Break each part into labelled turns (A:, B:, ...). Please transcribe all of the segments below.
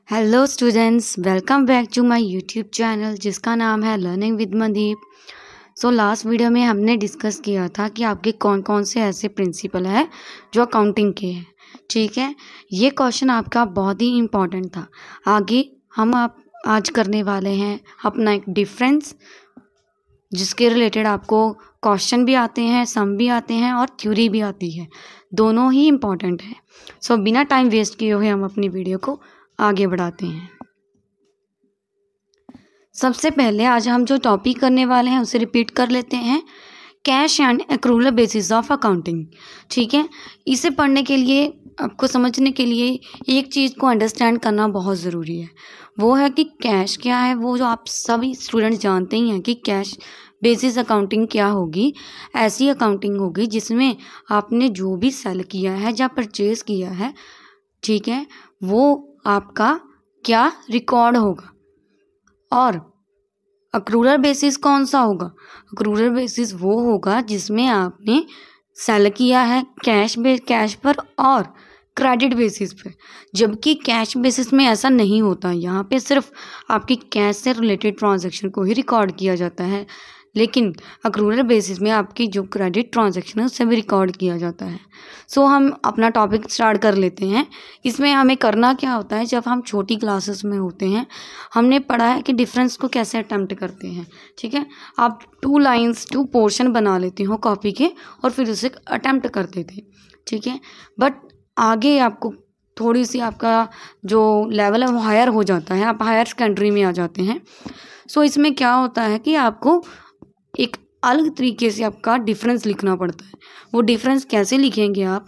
A: Hello students, welcome back to my YouTube channel जिसका नाम है learning with Mandeep. Last video में हमने डिस्कस किया था कि आपके कौन कौन से ऐसे प्रिंसिपल है जो अकाउंटिंग के हैं। ठीक है, ये क्वेश्चन आपका बहुत ही इम्पोर्टेंट था। आगे हम आज करने वाले हैं अपना एक डिफरेंस, जिसके रिलेटेड आपको क्वेश्चन भी आते हैं, सम भी आते हैं और थ्योरी भी आती है। दोनों ही इम्पॉर्टेंट है। बिना टाइम वेस्ट किए हुए हम अपनी वीडियो को आगे बढ़ाते हैं। सबसे पहले आज हम जो टॉपिक करने वाले हैं उसे रिपीट कर लेते हैं। Cash and accrual basis of accounting. ठीक है, इसे पढ़ने के लिए, आपको समझने के लिए एक चीज़ को अंडरस्टैंड करना बहुत ज़रूरी है। वो है कि कैश क्या है। वो जो आप सभी स्टूडेंट जानते ही हैं कि कैश बेसिस अकाउंटिंग क्या होगी। ऐसी अकाउंटिंग होगी जिसमें आपने जो भी सेल किया है या परचेज किया है, ठीक है, वो आपका क्या रिकॉर्ड होगा। और अक्रूरल बेसिस कौन सा होगा? अक्रूरल बेसिस वो होगा जिसमें आपने सेल किया है कैश पर और क्रेडिट बेसिस पे। जबकि कैश बेसिस में ऐसा नहीं होता। यहाँ पे सिर्फ आपकी कैश से रिलेटेड ट्रांजैक्शन को ही रिकॉर्ड किया जाता है, लेकिन अक्रूरल बेसिस में आपकी जो क्रेडिट ट्रांजैक्शन है उससे भी रिकॉर्ड किया जाता है। हम अपना टॉपिक स्टार्ट कर लेते हैं। इसमें हमें करना क्या होता है, जब हम छोटी क्लासेस में होते हैं हमने पढ़ा है कि डिफरेंस को कैसे अटेम्प्ट करते हैं। ठीक है, आप 2 पोर्शन बना लेते हो कॉपी के और फिर उसे अटेम्प्ट करते थे। ठीक है, बट आगे आपको थोड़ी सी आपका जो लेवल है वो हायर हो जाता है, आप हायर सेकेंडरी में आ जाते हैं। इसमें क्या होता है कि आपको एक अलग तरीके से आपका डिफरेंस लिखना पड़ता है। वो डिफरेंस कैसे लिखेंगे आप?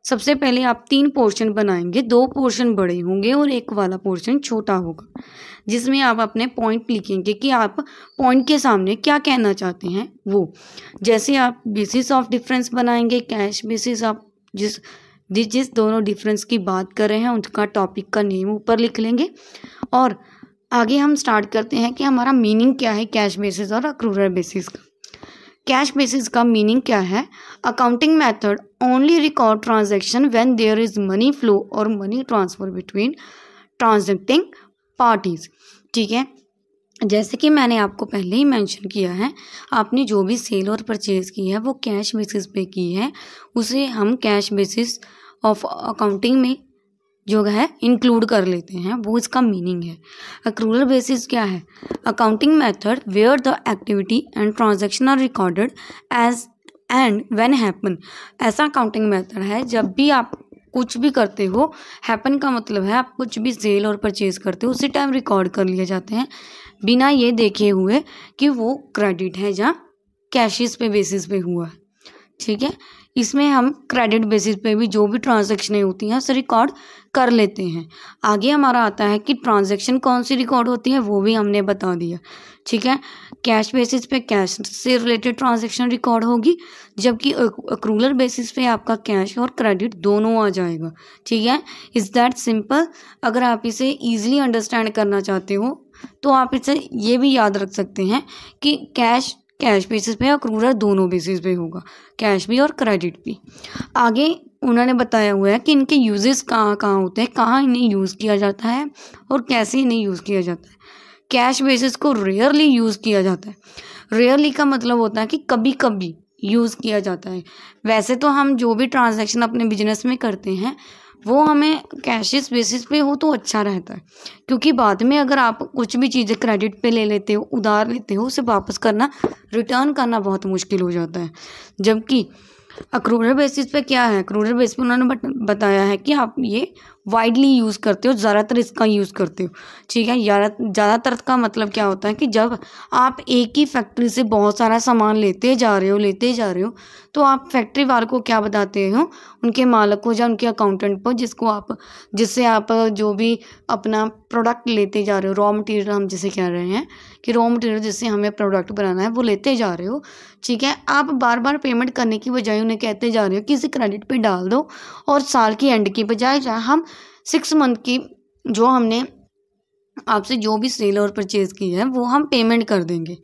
A: सबसे पहले आप 3 पोर्शन बनाएंगे, 2 पोर्शन बड़े होंगे और एक वाला पोर्शन छोटा होगा, जिसमें आप अपने पॉइंट लिखेंगे कि आप पॉइंट के सामने क्या कहना चाहते हैं। वो जैसे आप बेसिस ऑफ डिफरेंस बनाएंगे, कैश बेसिस, आप जिस दोनों डिफरेंस की बात कर रहे हैं उनका टॉपिक का नेम ऊपर लिख लेंगे। और आगे हम स्टार्ट करते हैं कि हमारा मीनिंग क्या है कैश बेसिस और अक्रूरल बेसिस का। कैश बेसिस का मीनिंग क्या है? Accounting method only record transaction when there is money flow और money transfer between transacting parties. ठीक है, जैसे कि मैंने आपको पहले ही मेंशन किया है, आपने जो भी सेल और परचेज की है वो कैश बेसिस पे की है, उसे हम कैश बेसिस ऑफ अकाउंटिंग में जो है इंक्लूड कर लेते हैं। वो इसका मीनिंग है। अक्रूरल बेसिस क्या है? Accounting method where the activity and transaction are recorded as and when happen. ऐसा अकाउंटिंग मेथड है जब भी आप कुछ भी करते हो, हैपन का मतलब है आप कुछ भी सेल और परचेज करते हो उसी टाइम रिकॉर्ड कर लिए जाते हैं, बिना ये देखे हुए कि वो क्रेडिट है या कैशिस पे बेसिस पे हुआ है। ठीक है, इसमें हम क्रेडिट बेसिस पे भी जो भी ट्रांजैक्शनें होती हैं उसे रिकॉर्ड कर लेते हैं। आगे हमारा आता है कि ट्रांजैक्शन कौन सी रिकॉर्ड होती है, वो भी हमने बता दिया। ठीक है, कैश बेसिस पे कैश से रिलेटेड ट्रांजैक्शन रिकॉर्ड होगी, जबकि अक्रूरल बेसिस पे आपका कैश और क्रेडिट दोनों आ जाएगा। ठीक है, इज़ दैट सिंपल। अगर आप इसे ईजिली अंडरस्टैंड करना चाहते हो तो आप इसे ये भी याद रख सकते हैं कि कैश बेसिस पे, अक्रूरल दोनों बेसिस पे होगा, कैश भी और क्रेडिट भी। आगे उन्होंने बताया हुआ है कि इनके यूजेस कहाँ कहाँ होते हैं, कहाँ इन्हें यूज़ किया जाता है और कैसे इन्हें यूज़ किया जाता है। कैश बेसिस को रेयरली यूज़ किया जाता है। रेयरली का मतलब होता है कि कभी कभी यूज़ किया जाता है। वैसे तो हम जो भी ट्रांजैक्शन अपने बिजनेस में करते हैं वो हमें कैशिस बेसिस पे हो तो अच्छा रहता है, क्योंकि बाद में अगर आप कुछ भी चीज़ें क्रेडिट पे ले लेते हो, उधार लेते हो, उसे वापस करना, रिटर्न करना बहुत मुश्किल हो जाता है। जबकि अक्रूरल बेसिस पे क्या है? अक्रूरल बेसिस पे उन्होंने बताया है कि आप ये वाइडली यूज़ करते हो, ज़्यादातर इसका यूज़ करते हो। ठीक है, ज़्यादातर का मतलब क्या होता है कि जब आप एक ही फैक्ट्री से बहुत सारा सामान लेते जा रहे हो तो आप फैक्ट्री वाले को क्या बताते हो? उनके मालिक को या उनके अकाउंटेंट को, जिससे आप जो भी अपना प्रोडक्ट लेते जा रहे हो, रॉ मटेरियल हम जिसे कह रहे हैं कि रॉ मटेरियल जिससे हमें प्रोडक्ट बनाना है वो लेते जा रहे हो। ठीक है, आप बार बार पेमेंट करने की बजाय उन्हें कहते जा रहे हो कि इसे क्रेडिट पे डाल दो, और साल की एंड की बजाय हम 6 मंथ की जो हमने आपसे जो भी सेल और परचेज की है वो हम पेमेंट कर देंगे।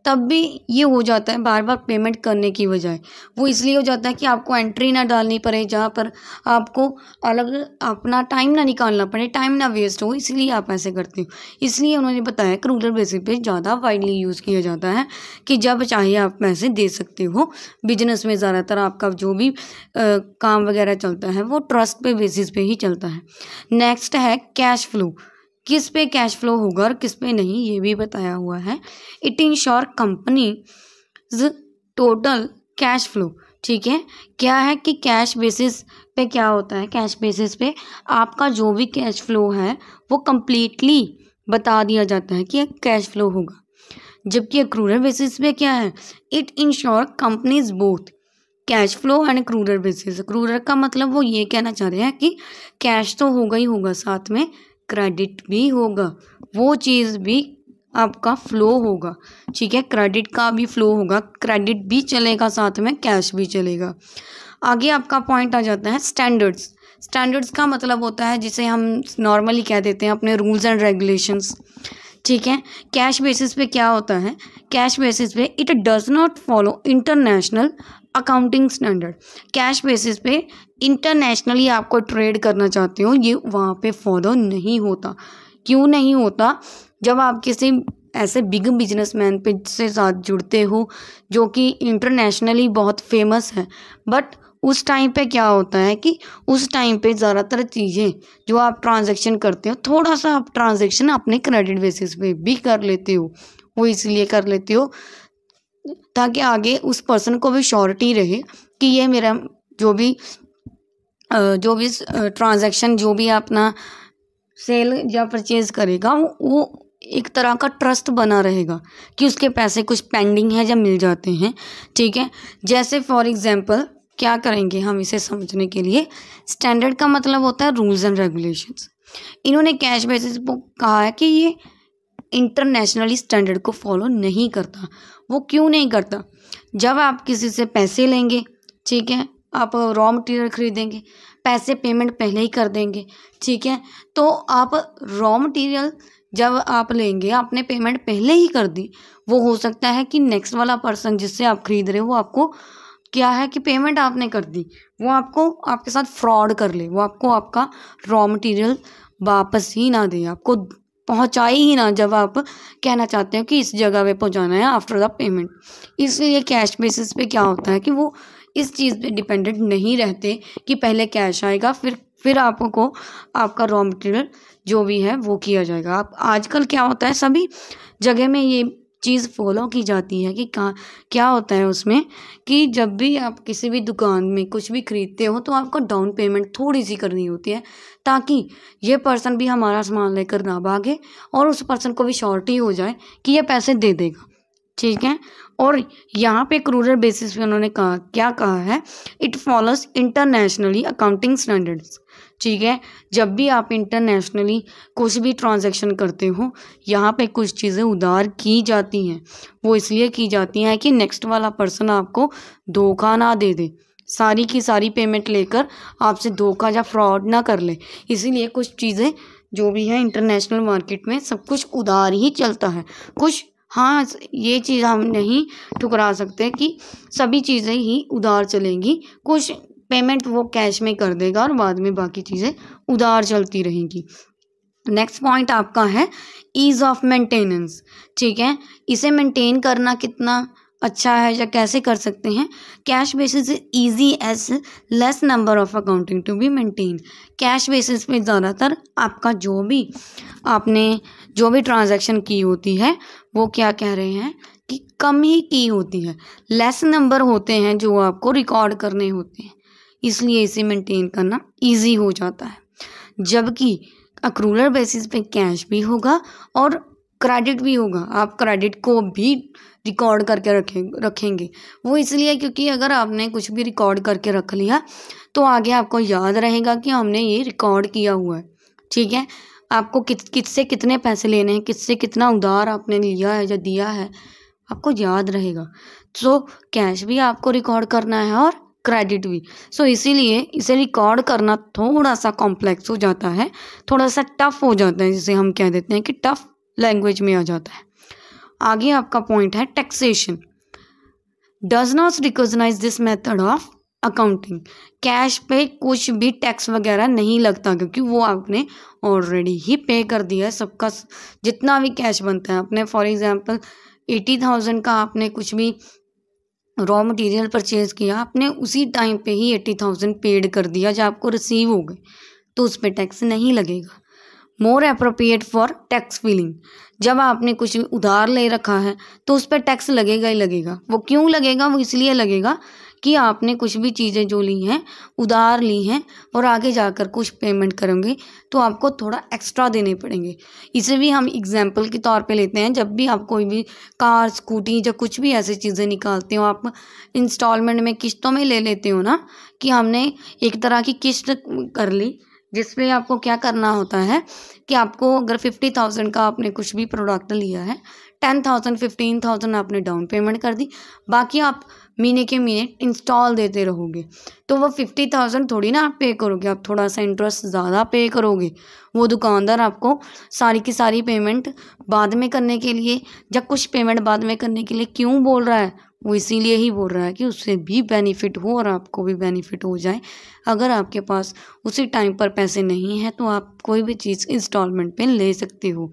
A: तब भी ये हो जाता है बार बार पेमेंट करने की बजाय। वो इसलिए हो जाता है कि आपको एंट्री ना डालनी पड़े, जहाँ पर आपको अलग अपना टाइम ना निकालना पड़े, टाइम ना वेस्ट हो, इसलिए आप ऐसे करते हो। इसलिए उन्होंने बताया कि रूरल बेसिस पे ज़्यादा वाइडली यूज़ किया जाता है कि जब चाहे आप पैसे दे सकते हो। बिजनेस में ज़्यादातर आपका जो भी काम वगैरह चलता है वो ट्रस्ट पे बेसिस पे ही चलता है। नेक्स्ट है कैश फ्लो। किस पे कैश फ्लो होगा और किस पे नहीं, ये भी बताया हुआ है। It ensure company total cash flow. ठीक है, क्या है कि कैश बेसिस पे क्या होता है, कैश बेसिस पे आपका जो भी कैश फ्लो है वो कंप्लीटली बता दिया जाता है कि कैश फ्लो होगा। जबकि एक्रूरल बेसिस पे क्या है, it ensure companies both cash flow and accrual basis. Accrual का मतलब वो ये कहना चाह रहे हैं कि कैश तो होगा ही होगा, साथ में क्रेडिट भी होगा, वो चीज़ भी आपका फ्लो होगा। ठीक है, क्रेडिट का भी फ्लो होगा, क्रेडिट भी चलेगा, साथ में कैश भी चलेगा। आगे आपका पॉइंट आ जाता है स्टैंडर्ड्स। स्टैंडर्ड्स का मतलब होता है जिसे हम नॉर्मली कह देते हैं अपने रूल्स एंड रेगुलेशंस। ठीक है, कैश बेसिस पे क्या होता है, कैश बेसिस पे it does not follow international accounting standard. Cash basis पे इंटरनेशनली आपको ट्रेड करना चाहते हो, ये वहाँ पे फॉलो नहीं होता। क्यों नहीं होता, जब आप किसी ऐसे बिग बिजनेसमैन पे से साथ जुड़ते हो जो कि इंटरनेशनली बहुत फेमस है, बट उस टाइम पे क्या होता है कि उस टाइम पे ज़्यादातर चीज़ें जो आप ट्रांजैक्शन करते हो, थोड़ा सा आप ट्रांजैक्शन अपने क्रेडिट बेसिस पे भी कर लेते हो। वो इसलिए कर लेते हो ताकि आगे उस पर्सन को भी श्योरिटी रहे कि ये मेरा जो भी ट्रांजैक्शन जो भी अपना सेल या परचेज करेगा वो एक तरह का ट्रस्ट बना रहेगा कि उसके पैसे कुछ पेंडिंग है या मिल जाते हैं। ठीक है, जैसे फॉर एग्जांपल क्या करेंगे हम इसे समझने के लिए, स्टैंडर्ड का मतलब होता है रूल्स एंड रेगुलेशंस। इन्होंने कैश बेसिस को कहा है कि ये इंटरनेशनली स्टैंडर्ड को फॉलो नहीं करता। वो क्यों नहीं करता, जब आप किसी से पैसे लेंगे, ठीक है, आप रॉ मटेरियल खरीदेंगे, पैसे पेमेंट पहले ही कर देंगे, ठीक है, तो आप रॉ मटेरियल जब आप लेंगे आपने पेमेंट पहले ही कर दी, वो हो सकता है कि नेक्स्ट वाला पर्सन जिससे आप खरीद रहे हो वो आपको क्या है कि पेमेंट आपने कर दी, वो आपको आपके साथ फ्रॉड कर ले, वो आपको आपका रॉ मटेरियल वापस ही ना दे, आपको पहुंचाए ही ना जब आप कहना चाहते हो कि इस जगह पे पहुंचाना है आफ्टर द पेमेंट। इसलिए कैश बेसिस पे क्या होता है कि वो इस चीज़ पे डिपेंडेंट नहीं रहते कि पहले कैश आएगा फिर आपको आपका रॉ मटेरियल जो भी है वो किया जाएगा। आप आजकल क्या होता है सभी जगह में ये चीज़ फॉलो की जाती है कि क्या होता है उसमें कि जब भी आप किसी भी दुकान में कुछ भी खरीदते हो तो आपको डाउन पेमेंट थोड़ी सी करनी होती है ताकि ये पर्सन भी हमारा सामान लेकर ना भागे और उस पर्सन को भी श्योरिटी हो जाए कि ये पैसे दे देगा। ठीक है, और यहाँ पे एक्रूरल बेसिस पे उन्होंने क्या कहा है, it follows internationally accounting standards. ठीक है, जब भी आप इंटरनेशनली कुछ भी ट्रांजैक्शन करते हो यहाँ पे कुछ चीज़ें उधार की जाती हैं। वो इसलिए की जाती हैं कि नेक्स्ट वाला पर्सन आपको धोखा ना दे दे, सारी की सारी पेमेंट लेकर आपसे धोखा या फ्रॉड ना कर ले। इसीलिए कुछ चीज़ें जो भी है इंटरनेशनल मार्केट में सब कुछ उधार ही चलता है। कुछ हाँ, ये चीज़ हम नहीं ठुकरा सकते कि सभी चीज़ें ही उधार चलेंगी, कुछ पेमेंट वो कैश में कर देगा और बाद में बाकी चीज़ें उधार चलती रहेंगी। नेक्स्ट पॉइंट आपका है ईज़ ऑफ मेंटेनेंस। ठीक है, इसे मेंटेन करना कितना अच्छा है या कैसे कर सकते हैं, cash basis easy as less number of accounting to be maintain. Cash basis पे ज़्यादातर आपका आपने जो भी ट्रांजैक्शन की होती है वो क्या कह रहे हैं कि कम ही की होती है, लेस नंबर होते हैं जो आपको रिकॉर्ड करने होते हैं, इसलिए इसे मेंटेन करना इजी हो जाता है। जबकि एक्रूरल बेसिस पे कैश भी होगा और क्रेडिट भी होगा, आप क्रेडिट को भी रिकॉर्ड करके रखेंगे। वो इसलिए क्योंकि अगर आपने कुछ भी रिकॉर्ड करके रख लिया तो आगे आपको याद रहेगा कि हमने ये रिकॉर्ड किया हुआ है। ठीक है, आपको किससे कितने पैसे लेने हैं, किससे कितना उधार आपने लिया है या दिया है, आपको याद रहेगा। सो कैश भी आपको रिकॉर्ड करना है और क्रेडिट भी। सो इसीलिए इसे रिकॉर्ड करना थोड़ा सा कॉम्प्लेक्स हो जाता है, थोड़ा सा टफ हो जाता है, जिसे हम कह देते हैं कि टफ लैंग्वेज में आ जाता है। आगे आपका पॉइंट है taxation. Does not recognise this method of accounting. Cash पे कुछ भी टैक्स वगैरह नहीं लगता क्योंकि वो आपने ऑलरेडी ही पे कर दिया है। सबका जितना भी कैश बनता है आपने, फॉर एग्जांपल 80,000 का आपने कुछ भी रॉ मटेरियल परचेज किया, आपने उसी टाइम पे ही 80,000 पेड कर दिया जब आपको रिसीव हो गए, तो उस पर टैक्स नहीं लगेगा। More appropriate for tax filing. जब आपने कुछ उधार ले रखा है तो उस पर टैक्स लगेगा ही लगेगा। वो क्यों लगेगा? वो इसलिए लगेगा कि आपने कुछ भी चीज़ें जो ली हैं उधार ली हैं और आगे जाकर कुछ पेमेंट करेंगे तो आपको थोड़ा एक्स्ट्रा देने पड़ेंगे। इसे भी हम एग्जाम्पल के तौर पे लेते हैं। जब भी आप कोई भी कार, स्कूटी या कुछ भी ऐसी चीज़ें निकालते हो, आप इंस्टॉलमेंट में किस्तों में ले लेते हो ना, कि हमने एक तरह की किस्त कर ली, जिसमें आपको क्या करना होता है कि आपको अगर 50,000 का आपने कुछ भी प्रोडक्ट लिया है, 10,000 15,000 आपने डाउन पेमेंट कर दी, बाकी आप महीने के महीने इंस्टॉल देते रहोगे, तो वो 50,000 थोड़ी ना आप पे करोगे, आप थोड़ा सा इंटरेस्ट ज़्यादा पे करोगे। वो दुकानदार आपको सारी की सारी पेमेंट बाद में करने के लिए, जब कुछ पेमेंट बाद में करने के लिए क्यों बोल रहा है? वो इसीलिए ही बोल रहा है कि उससे भी बेनिफिट हो और आपको भी बेनिफिट हो जाए। अगर आपके पास उसी टाइम पर पैसे नहीं हैं तो आप कोई भी चीज़ इंस्टॉलमेंट पे ले सकते हो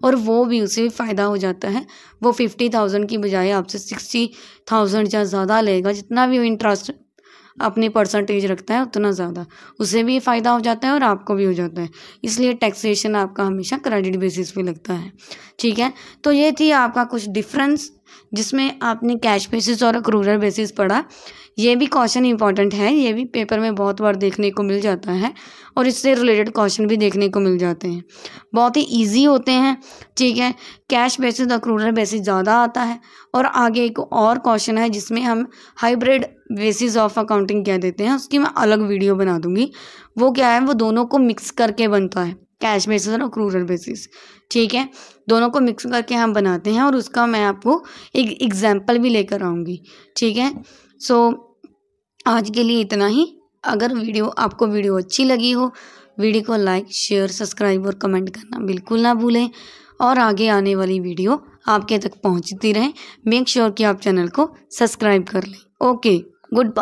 A: और वो भी उसे फ़ायदा हो जाता है। वो 50,000 की बजाय आपसे 60,000 या ज़्यादा लेगा, जितना भी वो इंटरेस्ट अपनी परसेंटेज रखता है उतना ज़्यादा, उसे भी फ़ायदा हो जाता है और आपको भी हो जाता है। इसलिए टैक्सेशन आपका हमेशा क्रेडिट बेसिस पे लगता है। ठीक है, तो ये थी आपका कुछ डिफरेंस जिसमें आपने कैश बेसिस और अक्रूरल बेसिस पढ़ा। ये भी क्वेश्चन इंपॉर्टेंट है, ये भी पेपर में बहुत बार देखने को मिल जाता है और इससे रिलेटेड क्वेश्चन भी देखने को मिल जाते हैं। बहुत ही इजी होते हैं। ठीक है, कैश बेसिस अक्रूरल बेसिस ज़्यादा आता है। और आगे एक और क्वेश्चन है जिसमें हम हाइब्रिड बेसिस ऑफ अकाउंटिंग कह देते हैं, उसकी मैं अलग वीडियो बना दूंगी। वो क्या है, वो दोनों को मिक्स करके बनता है, कैश बेसिस और अक्रूरल बेसिस। ठीक है, दोनों को मिक्स करके हम बनाते हैं और उसका मैं आपको एक एग्जाम्पल भी लेकर आऊँगी। ठीक है, सो आज के लिए इतना ही। अगर आपको वीडियो अच्छी लगी हो, वीडियो को लाइक, शेयर, सब्सक्राइब और कमेंट करना बिल्कुल ना भूलें और आगे आने वाली वीडियो आपके तक पहुंचती रहे। मेक श्योर कि आप चैनल को सब्सक्राइब कर लें। Okay, good bye.